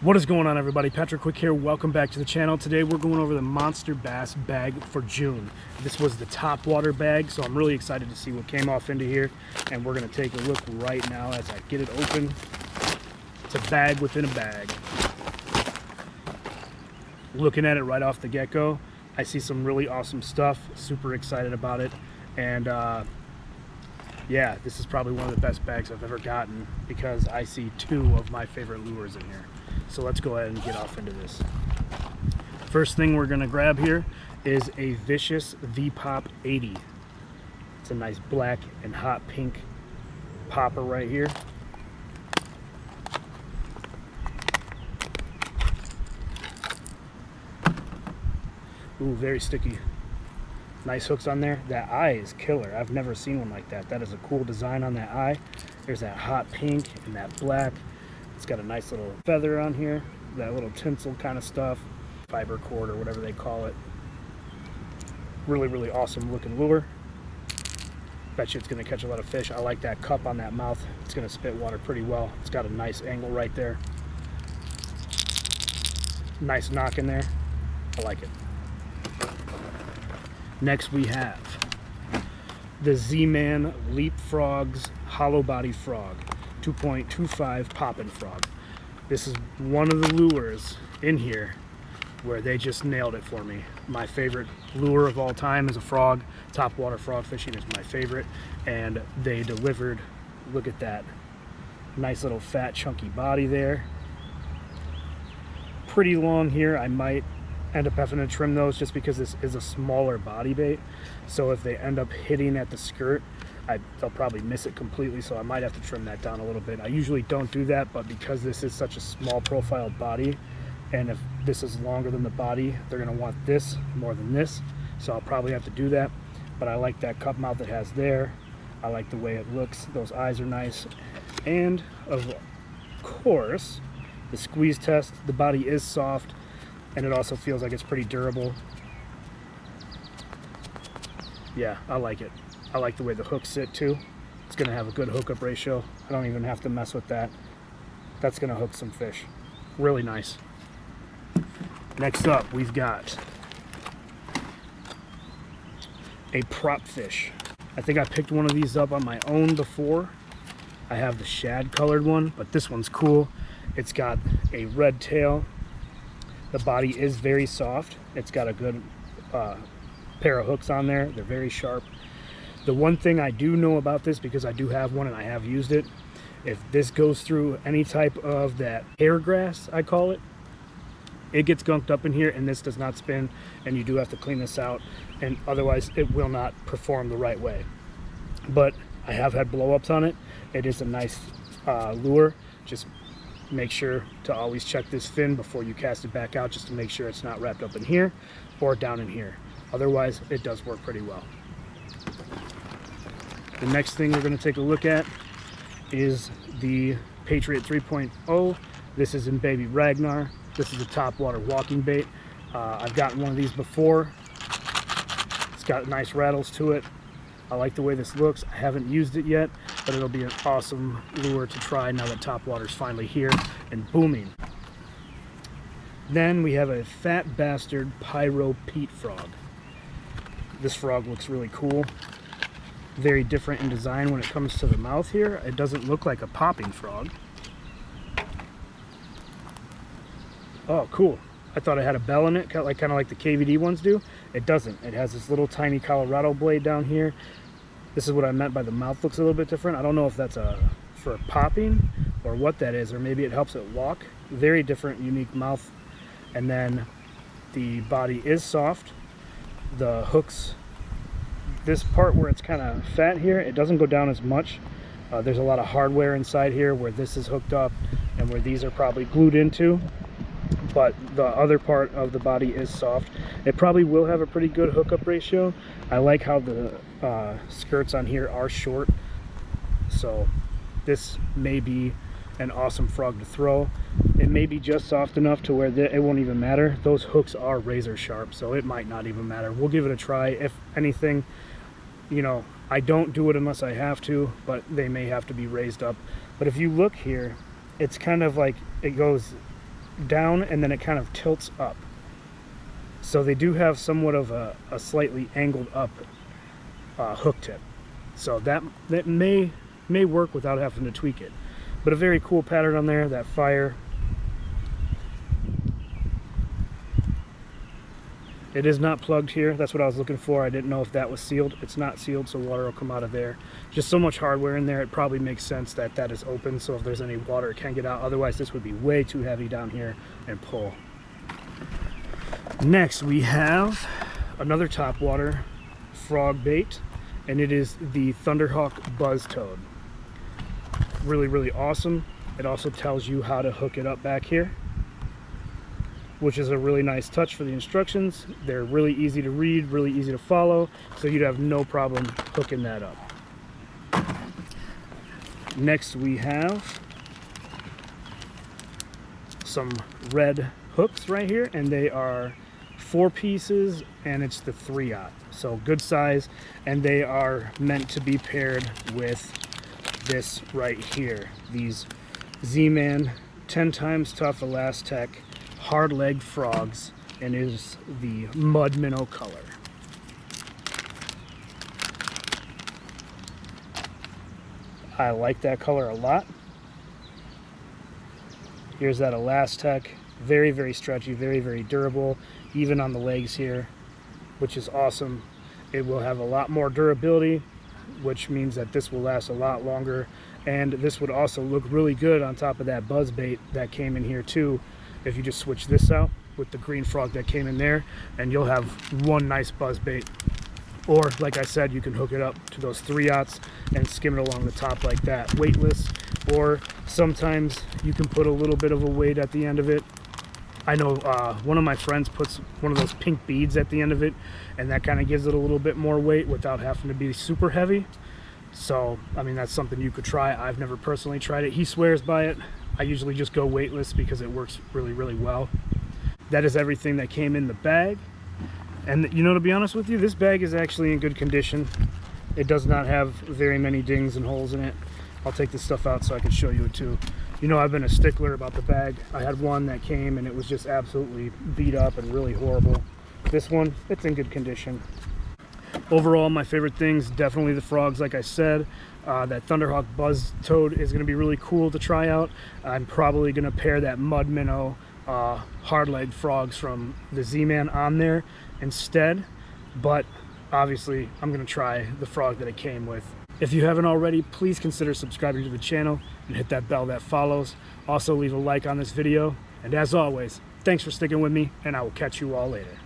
What is going on, everybody? Patrick Quick here. Welcome back to the channel. Today we're going over the Monsterbass bag for June. This was the Topwater bag, so I'm really excited to see what came off into here, and we're going to take a look right now as I get it open. It's a bag within a bag. Looking at it right off the get-go, I see some really awesome stuff. Super excited about it, and yeah, this is probably one of the best bags I've ever gotten because I see two of my favorite lures in here. So let's go ahead and get off into this. First thing we're gonna grab here is a Vicious VPop 80. It's a nice black and hot pink popper right here. Ooh, very sticky. Nice hooks on there. That eye is killer. I've never seen one like that. That is a cool design on that eye. There's that hot pink and that black. It's got a nice little feather on here, that little tinsel kind of stuff, fiber cord or whatever they call it. Really, really awesome looking lure. Bet you it's going to catch a lot of fish. I like that cup on that mouth. It's going to spit water pretty well. It's got a nice angle right there. Nice knock in there. I like it. Next we have the ZMan Leap Frogs Hollow Body Frog. 2.25 poppin' frog. This is one of the lures in here where they just nailed it for me. My favorite lure of all time is a frog. Topwater frog fishing is my favorite, and they delivered. Look at that nice little fat chunky body there. Pretty long here. I might end up having to trim those just because this is a smaller body bait, so if they end up hitting at the skirt, they'll probably miss it completely, so I might have to trim that down a little bit. I usually don't do that, but because this is such a small profile body, and if this is longer than the body, they're going to want this more than this, so I'll probably have to do that. But I like that cup mouth it has there. I like the way it looks. Those eyes are nice. And of course, the squeeze test, the body is soft, and it also feels like it's pretty durable. Yeah, I like it. I like the way the hooks sit too. It's going to have a good hookup ratio. I don't even have to mess with that. That's going to hook some fish. Really nice. Next up, we've got a prop fish. I think I picked one of these up on my own before. I have the shad colored one, but this one's cool. It's got a red tail. The body is very soft. It's got a good pair of hooks on there. They're very sharp. The one thing I do know about this, because I do have one and I have used it, if this goes through any type of that hair grass, I call it, it gets gunked up in here and this does not spin, and you do have to clean this out, and otherwise it will not perform the right way. But I have had blow-ups on it. It is a nice lure. Just make sure to always check this fin before you cast it back out, just to make sure it's not wrapped up in here or down in here. Otherwise, it does work pretty well. The next thing we're going to take a look at is the Patriot 3.0. This is in Baby Ragnar. This is a Topwater walking bait. I've gotten one of these before. It's got nice rattles to it. I like the way this looks. I haven't used it yet, but it'll be an awesome lure to try now that Topwater's finally here and booming. Then we have a Fat Bastard Pyro Pete Frog. This frog looks really cool. Very different in design when it comes to the mouth here. It doesn't look like a popping frog. Oh, cool. I thought it had a bell in it, kind of like the KVD ones do. It doesn't. It has this little tiny Colorado blade down here. This is what I meant by the mouth looks a little bit different. I don't know if that's for popping or what that is, or maybe it helps it walk. Very different, unique mouth. And then the body is soft. The hooks, this part where it's kind of fat here, it doesn't go down as much. There's a lot of hardware inside here where this is hooked up and where these are probably glued into, but the other part of the body is soft. It probably will have a pretty good hookup ratio. I like how the skirts on here are short, so this may be an awesome frog to throw. It may be just soft enough to where it won't even matter. Those hooks are razor sharp, so it might not even matter. We'll give it a try. If anything, you know, I don't do it unless I have to, but they may have to be raised up. But if you look here, it's kind of like it goes down and then it kind of tilts up. So they do have somewhat of a slightly angled up hook tip. So that may work without having to tweak it. But a very cool pattern on there, that fire. It is not plugged here. That's what I was looking for. I didn't know if that was sealed. It's not sealed, so water will come out of there. Just so much hardware in there, it probably makes sense that that is open, so if there's any water, it can get out. Otherwise, this would be way too heavy down here and pull. Next, we have another Topwater frog bait, and it is the Thunderhawk Buzz Toad. Really, really awesome. It also tells you how to hook it up back here, which is a really nice touch for the instructions. They're really easy to read, really easy to follow, so you'd have no problem hooking that up. Next, we have some red hooks right here, and they are 4 pieces, and it's the 3/0. So good size, and they are meant to be paired with this right here. These ZMan 10 times tough Elastec hard-legged frogs, and is the mud minnow color. I like that color a lot. Here's that Elastec, very, very stretchy, very, very durable, even on the legs here, which is awesome. It will have a lot more durability, which means that this will last a lot longer, and this would also look really good on top of that buzz bait that came in here too. If you just switch this out with the green frog that came in there, and you'll have one nice buzz bait. Or like I said, you can hook it up to those 3/0 and skim it along the top like that, weightless. Or sometimes you can put a little bit of a weight at the end of it. I know one of my friends puts one of those pink beads at the end of it, and that kind of gives it a little bit more weight without having to be super heavy. So I mean, that's something you could try. I've never personally tried it. He swears by it. I usually just go weightless because it works really, really well. That is everything that came in the bag. And you know, to be honest with you, this bag is actually in good condition. It does not have very many dings and holes in it. I'll take this stuff out so I can show you it too. You know, I've been a stickler about the bag. I had one that came and it was just absolutely beat up and really horrible. This one, it's in good condition. Overall, my favorite things, definitely the frogs, like I said. That Thunderhawk Buzz Toad is going to be really cool to try out. I'm probably going to pair that mud minnow hard-legged frogs from the ZMan on there instead, but obviously I'm going to try the frog that it came with. If you haven't already, please consider subscribing to the channel and hit that bell that follows. Also, leave a like on this video, and as always, thanks for sticking with me, and I will catch you all later.